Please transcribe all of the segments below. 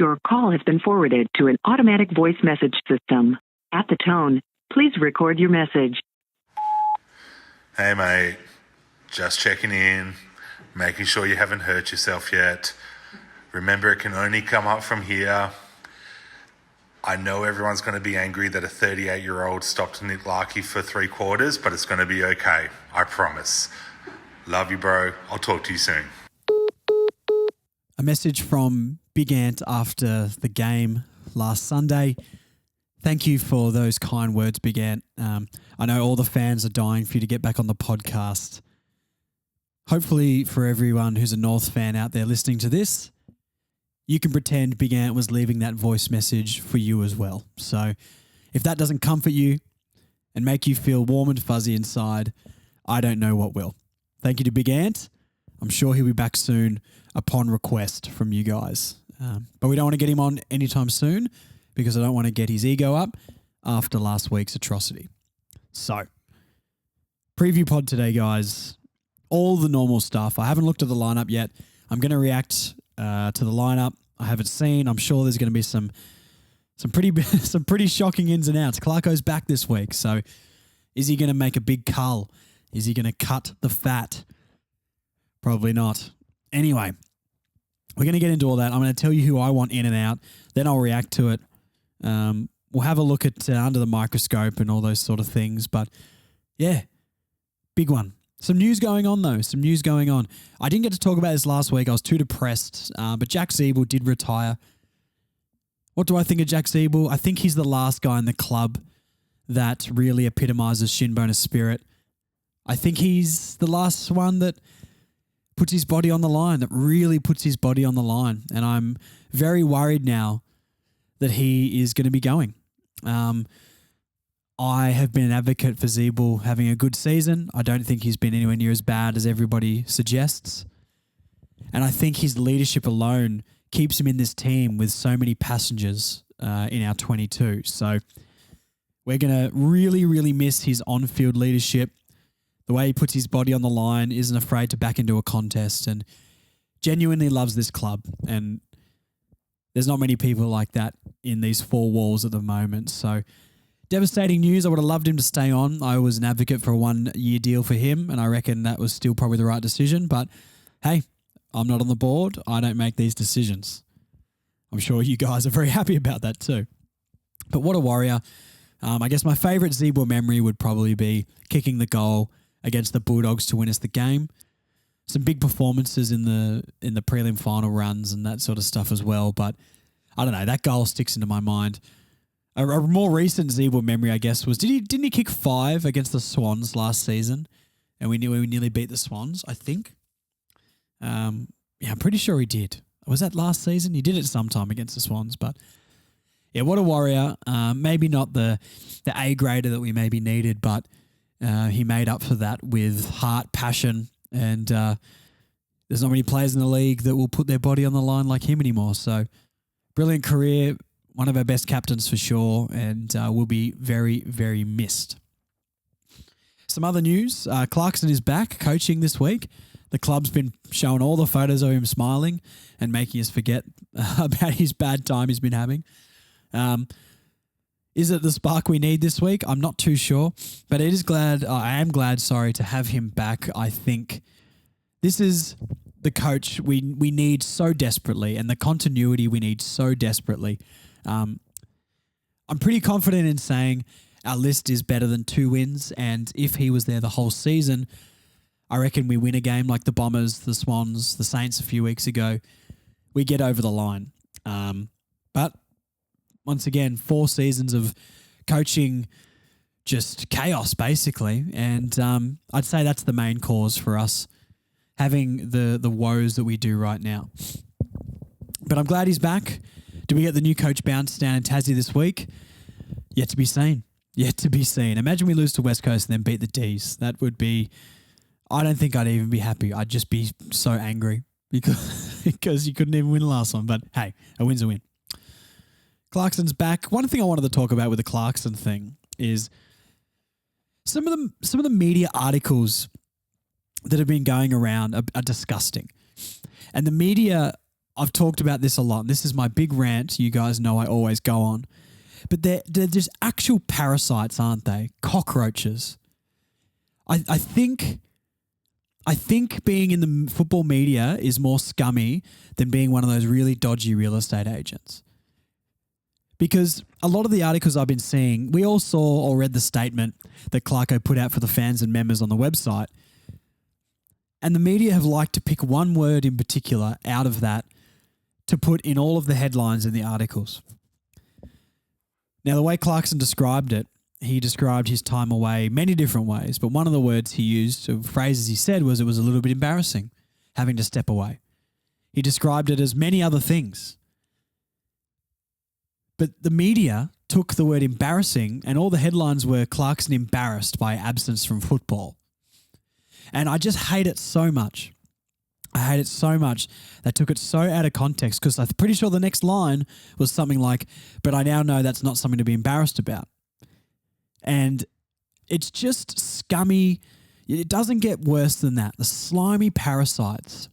Your call has been forwarded to an automatic voice message system. At the tone, please record your message. Hey mate, just checking in, making sure you haven't hurt yourself yet. Remember, it can only come up from here. I know everyone's going to be angry that a 38-year-old stopped Nick Larkey for 3 quarters, but it's going to be okay, I promise. Love you, bro. I'll talk to you soon. A message from Big Ant after the game last Sunday. Thank you for those kind words, Big Ant. I know all the fans are dying for you to get back on the podcast. Hopefully for everyone who's a North fan out there listening to this, you can pretend Big Ant was leaving that voice message for you as well. So if that doesn't comfort you and make you feel warm and fuzzy inside, I don't know what will. Thank you to Big Ant. I'm sure he'll be back soon upon request from you guys. But we don't want to get him on anytime soon because I don't want to get his ego up after last week's atrocity. So, preview pod today, guys. All the normal stuff. I haven't looked at the lineup yet. I'm going to react to the lineup. I haven't seen. I'm sure there's going to be some pretty shocking ins and outs. Clarko's back this week, so is he going to make a big cull? Is he going to cut the fat? Probably not. Anyway, we're going to get into all that. I'm going to tell you who I want in and out. Then I'll react to it. We'll have a look at under the microscope and all those sort of things. But yeah, big one. Some news going on, though. Some news going on. I didn't get to talk about this last week. I was too depressed. But Jack Ziebell did retire. What do I think of Jack Ziebell? I think he's the last guy in the club that really epitomizes Shinboner spirit. I think he's the last one that puts his body on the line, that really puts his body on the line. And I'm very worried now that he is going to be going. I have been an advocate for Ziebell having a good season. I don't think he's been anywhere near as bad as everybody suggests. And I think his leadership alone keeps him in this team with so many passengers in our 22. So we're going to really, really miss his on-field leadership. The way he puts his body on the line, isn't afraid to back into a contest, and genuinely loves this club. And there's not many people like that in these 4 walls at the moment. So devastating news. I would have loved him to stay on. I was an advocate for a 1-year deal for him, and I reckon that was still probably the right decision. But hey, I'm not on the board. I don't make these decisions. I'm sure you guys are very happy about that too. But what a warrior. I guess my favourite Ziebell memory would probably be kicking the goal against the Bulldogs to win us the game. Some big performances in the prelim final runs and that sort of stuff as well. But I don't know, that goal sticks into my mind. A more recent Ziebell memory, I guess, was didn't he kick 5 against the Swans last season? And we nearly beat the Swans, I think. I'm pretty sure he did. Was that last season? He did it sometime against the Swans, but yeah, what a warrior. Maybe not the A grader that we maybe needed, but he made up for that with heart, passion, and there's not many players in the league that will put their body on the line like him anymore. So brilliant career, one of our best captains for sure, and will be very, very missed. Some other news, Clarkson is back coaching this week. The club's been showing all the photos of him smiling and making us forget about his bad time he's been having. Is it the spark we need this week? I'm not too sure, but I am glad to have him back. I think this is the coach we need so desperately, and the continuity we need so desperately. I'm pretty confident in saying our list is better than 2 wins, and if he was there the whole season, I reckon we win a game like the Bombers, the Swans, the Saints a few weeks ago. We get over the line. But once again, 4 seasons of coaching just chaos, basically. And I'd say that's the main cause for us having the woes that we do right now. But I'm glad he's back. Do we get the new coach bounce down in Tassie this week? Yet to be seen. Yet to be seen. Imagine we lose to West Coast and then beat the Dees. That would be... I don't think I'd even be happy. I'd just be so angry because you couldn't even win the last one. But hey, a win's a win. Clarkson's back. One thing I wanted to talk about with the Clarkson thing is some of the media articles that have been going around are disgusting. And the media I've talked about this a lot. This is my big rant. You guys know I always go on. But they're just actual parasites, aren't they? Cockroaches. I think being in the football media is more scummy than being one of those really dodgy real estate agents. Because a lot of the articles I've been seeing, we all saw or read the statement that Clarko put out for the fans and members on the website. And the media have liked to pick one word in particular out of that to put in all of the headlines in the articles. Now, the way Clarkson described it, he described his time away many different ways, but one of the words he used, or phrases he said, was it was a little bit embarrassing having to step away. He described it as many other things. But the media took the word embarrassing and all the headlines were Clarkson embarrassed by absence from football. And I just hate it so much. I hate it so much. They took it so out of context because I'm pretty sure the next line was something like, but I now know that's not something to be embarrassed about. And it's just scummy. It doesn't get worse than that. The slimy parasites.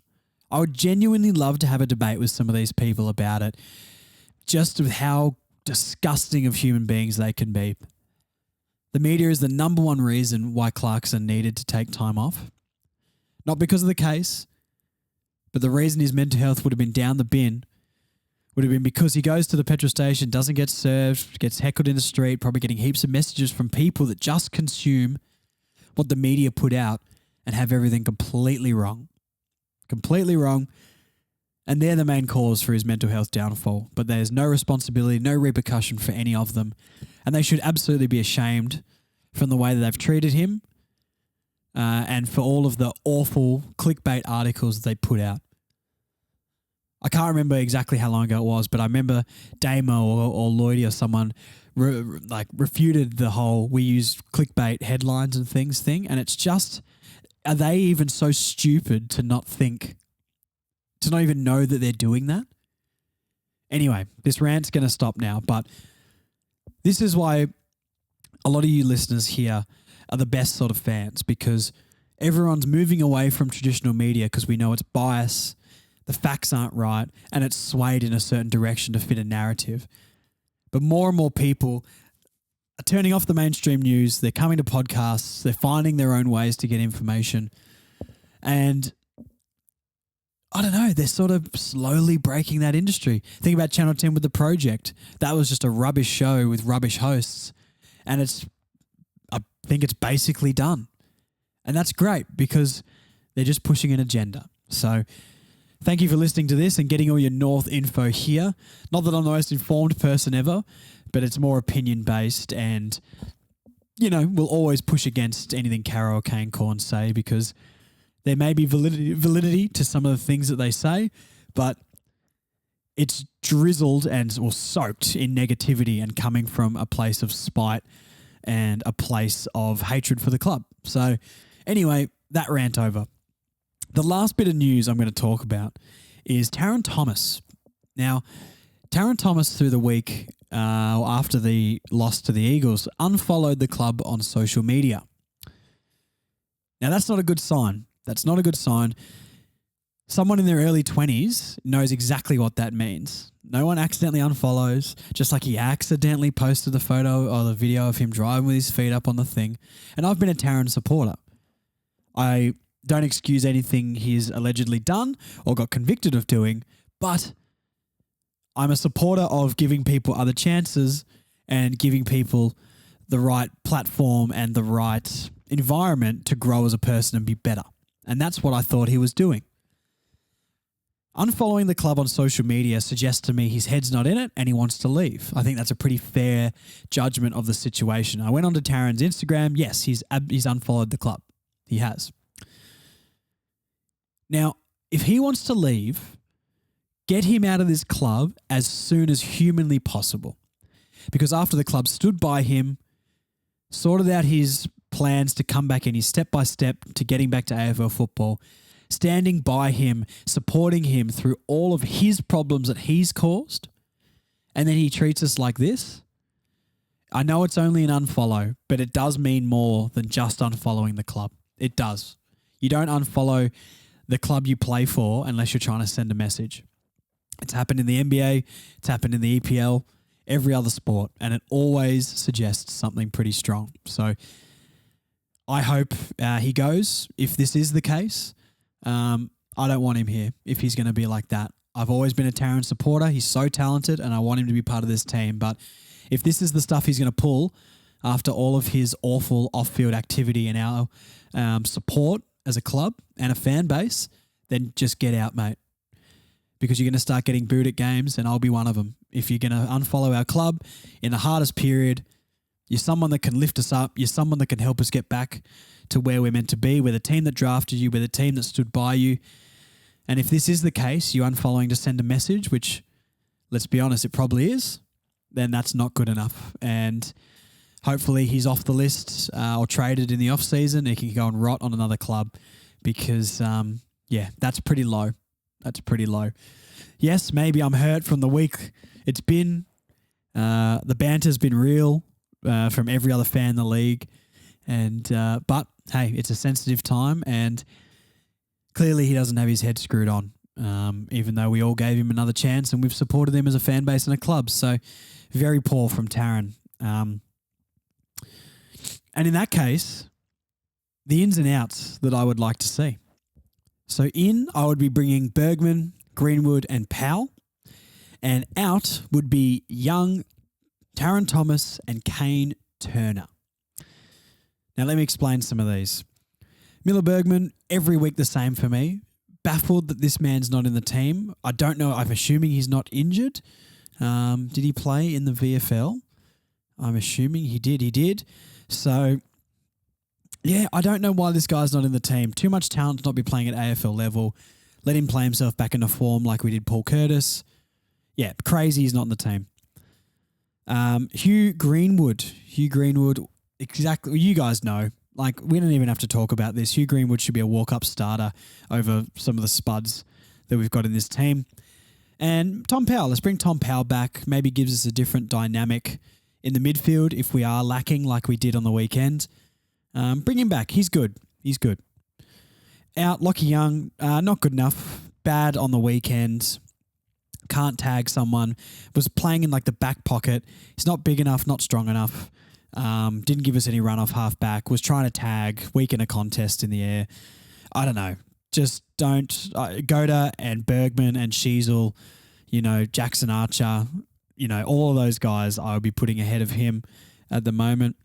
I would genuinely love to have a debate with some of these people about it, just with how disgusting of human beings they can be. The media is the number one reason why Clarkson needed to take time off. Not because of the case, but the reason his mental health would have been down the bin would have been because he goes to the petrol station, doesn't get served, gets heckled in the street, probably getting heaps of messages from people that just consume what the media put out and have everything completely wrong. Completely wrong. And they're the main cause for his mental health downfall. But there's no responsibility, no repercussion for any of them. And they should absolutely be ashamed from the way that they've treated him and for all of the awful clickbait articles that they put out. I can't remember exactly how long ago it was, but I remember Damo or Lloydie or someone refuted the whole we use clickbait headlines and things thing. And it's just, are they even so stupid to not think, to not even know that they're doing that? Anyway, this rant's going to stop now, but this is why a lot of you listeners here are the best sort of fans, because everyone's moving away from traditional media because we know it's bias, the facts aren't right, and it's swayed in a certain direction to fit a narrative. But more and more people are turning off the mainstream news. They're coming to podcasts. They're finding their own ways to get information. And I don't know, they're sort of slowly breaking that industry. Think about Channel 10 with The Project. That was just a rubbish show with rubbish hosts. And I think it's basically done. And that's great because they're just pushing an agenda. So thank you for listening to this and getting all your North info here. Not that I'm the most informed person ever, but it's more opinion-based and, you know, we'll always push against anything Caro or Kane Corn say because there may be validity to some of the things that they say, but it's drizzled and soaked in negativity and coming from a place of spite and a place of hatred for the club. So anyway, that rant over. The last bit of news I'm going to talk about is Tarryn Thomas. Now, Tarryn Thomas through the week after the loss to the Eagles unfollowed the club on social media. Now, that's not a good sign. That's not a good sign. Someone in their early 20s knows exactly what that means. No one accidentally unfollows, just like he accidentally posted the photo or the video of him driving with his feet up on the thing. And I've been a Tarryn supporter. I don't excuse anything he's allegedly done or got convicted of doing, but I'm a supporter of giving people other chances and giving people the right platform and the right environment to grow as a person and be better. And that's what I thought he was doing. Unfollowing the club on social media suggests to me his head's not in it and he wants to leave. I think that's a pretty fair judgment of the situation. I went onto Tarryn's Instagram. Yes, he's unfollowed the club. He has. Now, if he wants to leave, get him out of this club as soon as humanly possible. Because after the club stood by him, sorted out his plans to come back in, his step-by-step to getting back to AFL football, standing by him, supporting him through all of his problems that he's caused, and then he treats us like this. I know it's only an unfollow, but it does mean more than just unfollowing the club. It does. You don't unfollow the club you play for unless you're trying to send a message. It's happened in the NBA. It's happened in the EPL, every other sport, and it always suggests something pretty strong. So I hope he goes. If this is the case, I don't want him here if he's going to be like that. I've always been a Tarryn supporter. He's so talented, and I want him to be part of this team. But if this is the stuff he's going to pull after all of his awful off-field activity and our support as a club and a fan base, then just get out, mate. Because you're going to start getting booed at games, and I'll be one of them. If you're going to unfollow our club in the hardest period, you're someone that can lift us up. You're someone that can help us get back to where we're meant to be. We're the team that drafted you. We're the team that stood by you. And if this is the case, you unfollowing to send a message, which, let's be honest, it probably is, then that's not good enough. And hopefully he's off the list or traded in the off-season. He can go and rot on another club because, that's pretty low. That's pretty low. Yes, maybe I'm hurt from the week it's been. The banter's been real from every other fan in the league. But, hey, it's a sensitive time, and clearly he doesn't have his head screwed on, even though we all gave him another chance and we've supported him as a fan base and a club. So very poor from Tarryn. And in that case, the ins and outs that I would like to see. So in, I would be bringing Bergman, Greenwood and Powell. And out would be Young, Tarryn Thomas and Kane Turner. Now let me explain some of these. Miller Bergman, every week the same for me. Baffled that this man's not in the team. I don't know. I'm assuming he's not injured. Did he play in the VFL? I'm assuming he did. He did. So, yeah, I don't know why this guy's not in the team. Too much talent to not be playing at AFL level. Let him play himself back into form like we did Paul Curtis. Yeah, crazy he's not in the team. Hugh Greenwood, exactly. You guys know. Like, we don't even have to talk about this. Hugh Greenwood should be a walk-up starter over some of the spuds that we've got in this team. And Tom Powell, let's bring Tom Powell back. Maybe gives us a different dynamic in the midfield if we are lacking like we did on the weekend. Bring him back. He's good. Out, Lockie Young, not good enough. Bad on the weekend. Can't tag someone. Was playing in like the back pocket. He's not big enough, not strong enough. Didn't give us any run off half back. Was trying to tag, weak in a contest in the air. I don't know. Just don't. Goda and Bergman and Sheasel, Jackson Archer, all of those guys I would be putting ahead of him at the moment.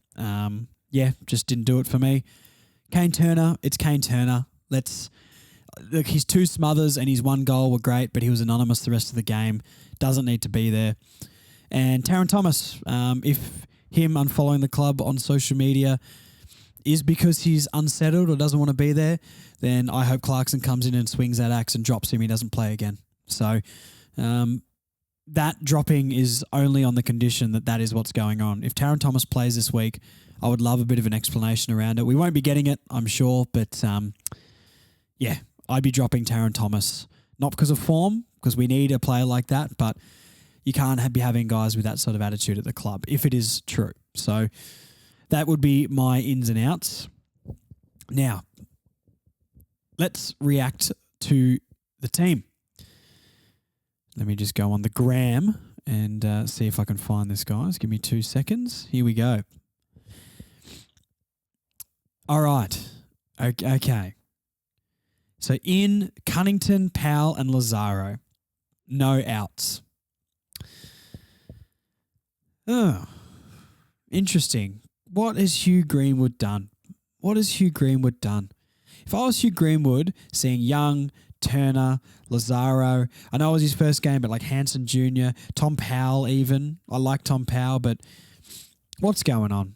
Just didn't do it for me. Kane Turner, it's Kane Turner. Look, his 2 smothers and his 1 goal were great, but he was anonymous the rest of the game. Doesn't need to be there. And Tarryn Thomas, if him unfollowing the club on social media is because he's unsettled or doesn't want to be there, then I hope Clarkson comes in and swings that axe and drops him. He doesn't play again. So that dropping is only on the condition that is what's going on. If Tarryn Thomas plays this week, I would love a bit of an explanation around it. We won't be getting it, I'm sure, but I'd be dropping Tarryn Thomas. Not because of form, because we need a player like that, but you can't be having guys with that sort of attitude at the club, if it is true. So that would be my ins and outs. Now, let's react to the team. Let me just go on the gram and see if I can find this, guys. Give me 2 seconds. Here we go. All right. Okay. So in Cunnington, Powell and Lazaro, no outs. Oh, interesting. What has Hugh Greenwood done? If I was Hugh Greenwood, seeing Young, Turner, Lazaro, I know it was his first game, but like Hanson Jr., Tom Powell even. I like Tom Powell, but what's going on?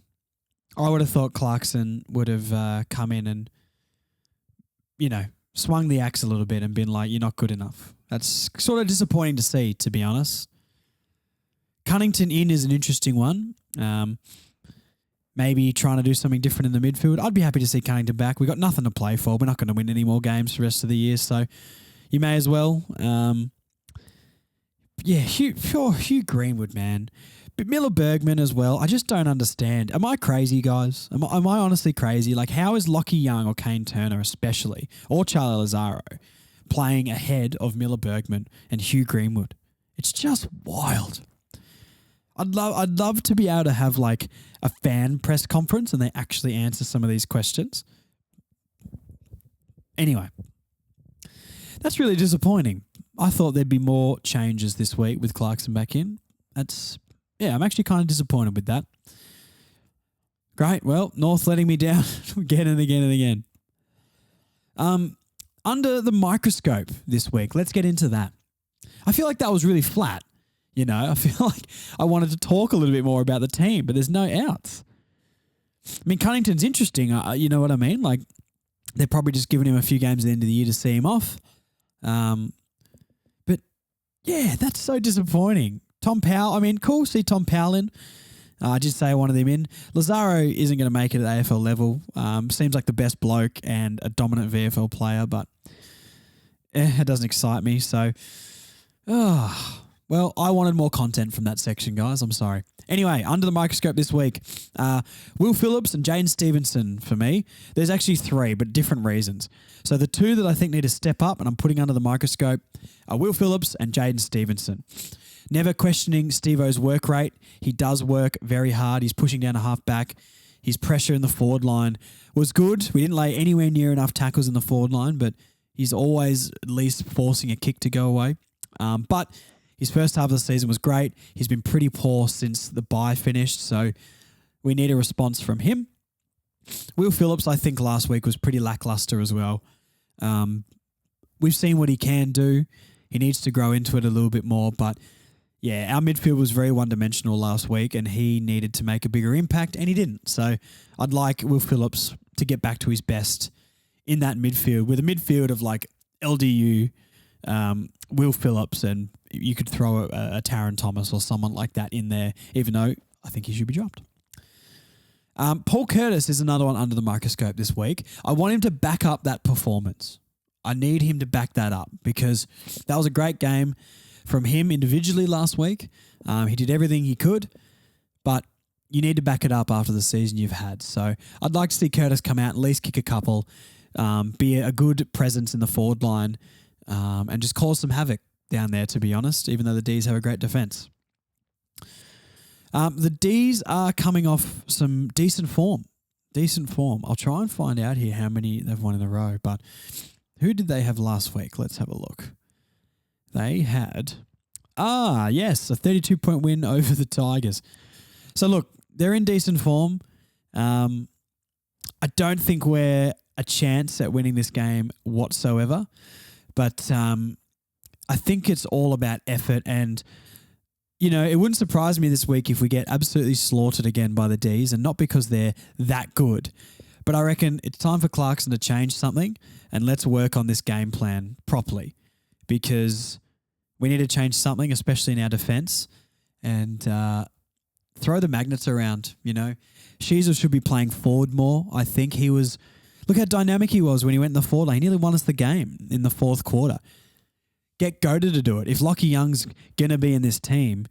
I would have thought Clarkson would have come in and, swung the axe a little bit and been like, you're not good enough. That's sort of disappointing to see, to be honest. Cunnington in is an interesting one. Maybe trying to do something different in the midfield. I'd be happy to see Cunnington back. We've got nothing to play for. We're not going to win any more games for the rest of the year, so you may as well. Hugh Greenwood, man. But Miller Bergman as well. I just don't understand. Am I crazy, guys? Am I honestly crazy? Like, how is Lockie Young or Kane Turner especially, or Charlie Lazaro, playing ahead of Miller Bergman and Hugh Greenwood. It's just wild. I'd love to be able to have like a fan press conference and they actually answer some of these questions. Anyway, that's really disappointing. I thought there'd be more changes this week with Clarkson back in. I'm actually kind of disappointed with that. Great. Well, North letting me down again and again and again. Under the microscope this week, let's get into that. I feel like that was really flat. You know, I feel like I wanted to talk a little bit more about the team, but there's no outs. I mean, Cunnington's interesting. You know what I mean? Like, they're probably just giving him a few games at the end of the year to see him off. But, yeah, that's so disappointing. Tom Powell, I mean, cool, see Tom Powell in. I did say I wanted him in. Lazaro isn't going to make it at AFL level. Seems like the best bloke and a dominant VFL player, but it doesn't excite me. So, well, I wanted more content from that section, guys. I'm sorry. Anyway, under the microscope this week, Will Phillips and Jaden Stevenson for me. There's actually 3, but different reasons. So the 2 that I think need to step up and I'm putting under the microscope are Will Phillips and Jaden Stevenson. Never questioning Steve-O's work rate. He does work very hard. He's pushing down a half back. His pressure in the forward line was good. We didn't lay anywhere near enough tackles in the forward line, but he's always at least forcing a kick to go away. But his first half of the season was great. He's been pretty poor since the bye finished, so we need a response from him. Will Phillips, I think last week was pretty lackluster as well. We've seen what he can do. He needs to grow into it a little bit more, but yeah, our midfield was very one-dimensional last week and he needed to make a bigger impact and he didn't. So I'd like Will Phillips to get back to his best in that midfield with a midfield of like LDU, Will Phillips, and you could throw a Tarryn Thomas or someone like that in there, even though I think he should be dropped. Paul Curtis is another one under the microscope this week. I want him to back up that performance. I need him to back that up because that was a great game from him individually last week. He did everything he could, but you need to back it up after the season you've had. So I'd like to see Curtis come out, at least kick a couple, be a good presence in the forward line, and just cause some havoc down there, to be honest, even though the Dees have a great defence. The Dees are coming off some decent form. I'll try and find out here how many they've won in a row, but who did they have last week? Let's have a look. They had, yes, a 32-point win over the Tigers. So look, they're in decent form. I don't think we're a chance at winning this game whatsoever, but I think it's all about effort and, you know, it wouldn't surprise me this week if we get absolutely slaughtered again by the Dees, and not because they're that good, but I reckon it's time for Clarkson to change something and let's work on this game plan properly because we need to change something, especially in our defence, and throw the magnets around, you know. Sheezel should be playing forward more. I think he was... Look how dynamic he was when he went in the forward line. He nearly won us the game in the fourth quarter. Get Goated to do it. If Lockie Young's going to be in this team,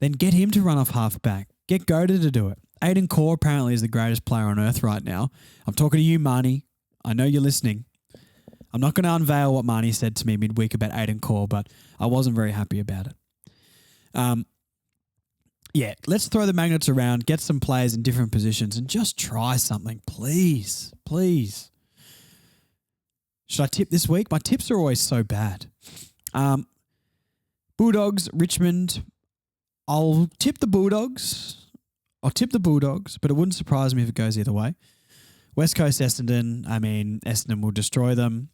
then get him to run off half-back. Get Goated to do it. Aiden Core apparently is the greatest player on earth right now. I'm talking to you, Marnie. I know you're listening. I'm not going to unveil what Marnie said to me midweek about Aiden Core, but I wasn't very happy about it. Yeah, let's throw the magnets around, get some players in different positions, and just try something, please. Please. Should I tip this week? My tips are always so bad. Bulldogs, Richmond. I'll tip the Bulldogs, but it wouldn't surprise me if it goes either way. West Coast, Essendon. I mean, Essendon will destroy them,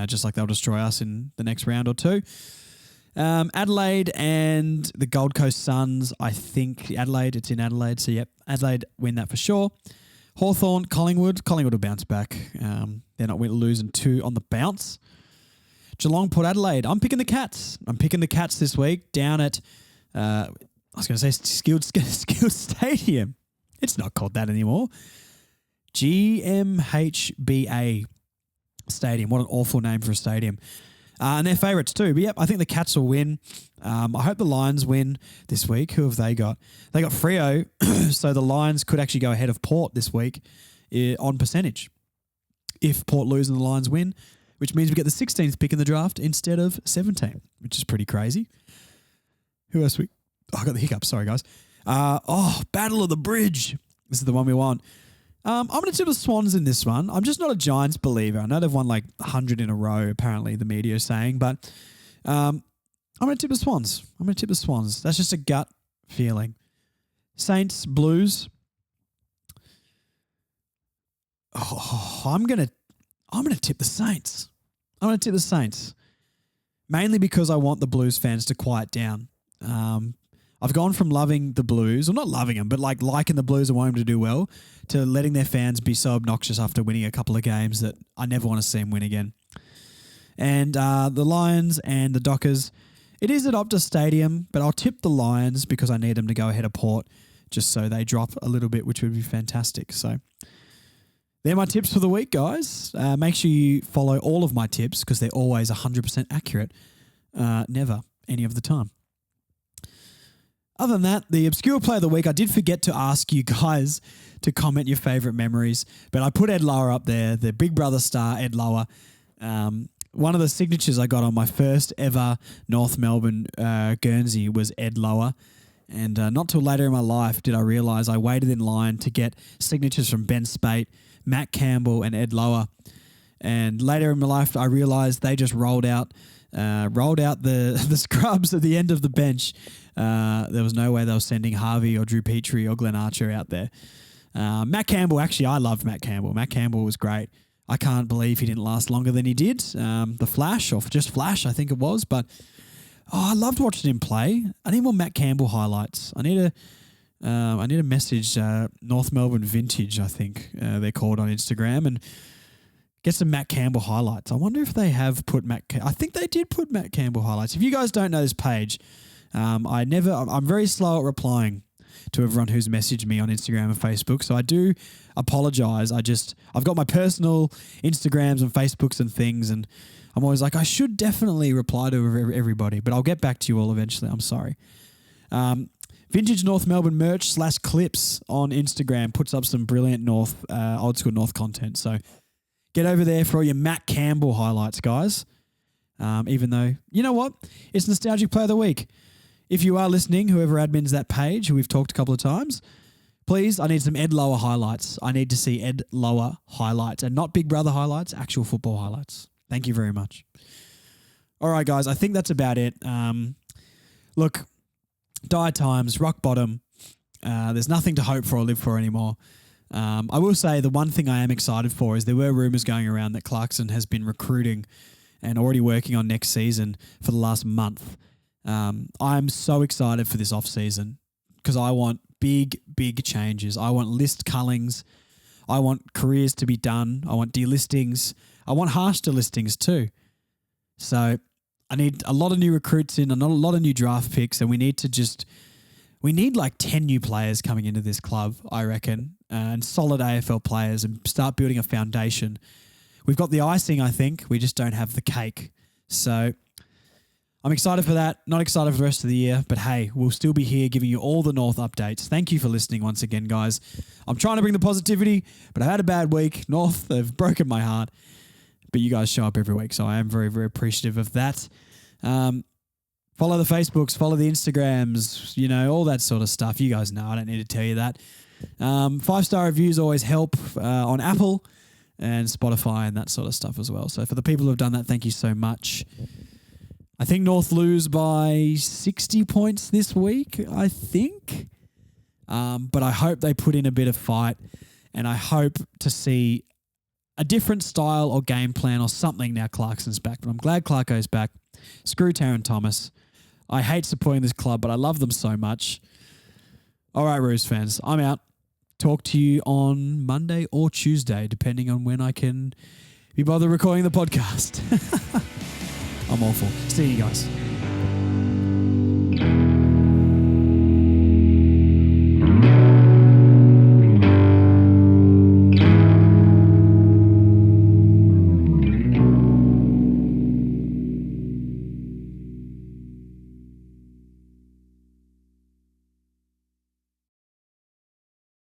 just like they'll destroy us in the next round or two. Adelaide and the Gold Coast Suns. I think Adelaide, it's in Adelaide. So, yep, Adelaide win that for sure. Hawthorn, Collingwood. Collingwood will bounce back. They're not losing 2 on the bounce. Geelong, Port Adelaide. I'm picking the Cats. This week down at, I was going to say Skilled Stadium. It's not called that anymore. GMHBA Stadium. What an awful name for a stadium. And they're favourites too. But yep, I think the Cats will win. I hope the Lions win this week. Who have they got? They got Freo, so the Lions could actually go ahead of Port this week on percentage. If Port lose and the Lions win, which means we get the 16th pick in the draft instead of 17, which is pretty crazy. Who else I got the hiccups. Sorry, guys. Battle of the Bridge. This is the one we want. I'm going to tip the Swans in this one. I'm just not a Giants believer. I know they've won like 100 in a row, apparently, the media is saying, but I'm going to tip the Swans. That's just a gut feeling. Saints, Blues. I'm going to tip the Saints. Mainly because I want the Blues fans to quiet down. I've gone from loving the Blues, or not loving them, but like liking the Blues and wanting them to do well, to letting their fans be so obnoxious after winning a couple of games that I never want to see them win again. And the Lions and the Dockers, it is at Optus Stadium, but I'll tip the Lions because I need them to go ahead of Port just so they drop a little bit, which would be fantastic. So they're my tips for the week, guys. Make sure you follow all of my tips because they're always 100% accurate. Never, any of the time. Other than that, the obscure play of the week, I did forget to ask you guys to comment your favourite memories, but I put Ed Lower up there, the Big Brother star, Ed Lower. One of the signatures I got on my first ever North Melbourne Guernsey was Ed Lower. And not till later in my life did I realise I waited in line to get signatures from Ben Spate, Matt Campbell and Ed Lower. And later in my life, I realised they just rolled out the scrubs at the end of the bench. There was no way they were sending Harvey or Drew Petrie or Glenn Archer out there. Matt Campbell, actually, I loved Matt Campbell. Matt Campbell was great. I can't believe he didn't last longer than he did. The Flash, or just Flash, I think it was. But I loved watching him play. I need more Matt Campbell highlights. I need a message North Melbourne Vintage, I think they're called, on Instagram, and get some Matt Campbell highlights. I wonder if they have put I think they did put Matt Campbell highlights. If you guys don't know this page, I'm very slow at replying to everyone who's messaged me on Instagram and Facebook. So I do apologize. I've got my personal Instagrams and Facebooks and things, and I'm always like, I should definitely reply to everybody, but I'll get back to you all eventually. I'm sorry. Vintage North Melbourne merch / clips on Instagram puts up some brilliant old school North content. So get over there for all your Matt Campbell highlights, guys. Even though, you know what? It's Nostalgic Play of the Week. If you are listening, whoever admins that page, who we've talked a couple of times, please, I need some Ed Lower highlights. I need to see Ed Lower highlights, and not Big Brother highlights, actual football highlights. Thank you very much. All right, guys, I think that's about it. Look, dire times, rock bottom. There's nothing to hope for or live for anymore. I will say the one thing I am excited for is there were rumours going around that Clarkson has been recruiting and already working on next season for the last month. I'm so excited for this off-season because I want big changes. I want list cullings. I want careers to be done. I want delistings. I want harsh delistings too. So I need a lot of new recruits in, and a lot of new draft picks, and we need like 10 new players coming into this club, I reckon, and solid AFL players, and start building a foundation. We've got the icing, I think. We just don't have the cake. So I'm excited for that. Not excited for the rest of the year, but hey, we'll still be here giving you all the North updates. Thank you for listening once again, guys. I'm trying to bring the positivity, but I've had a bad week. North have broken my heart, but you guys show up every week, so I am very, very appreciative of that. Follow the Facebooks, follow the Instagrams, all that sort of stuff. You guys know, I don't need to tell you that. 5-star reviews always help on Apple and Spotify and that sort of stuff as well. So for the people who have done that, thank you so much. I think North lose by 60 points this week, I think. But I hope they put in a bit of fight, and I hope to see a different style or game plan or something now Clarkson's back. But I'm glad Clarko's back. Screw Tarryn Thomas. I hate supporting this club, but I love them so much. All right, Roos fans, I'm out. Talk to you on Monday or Tuesday, depending on when I can be bothered recording the podcast. I'm awful. See you guys.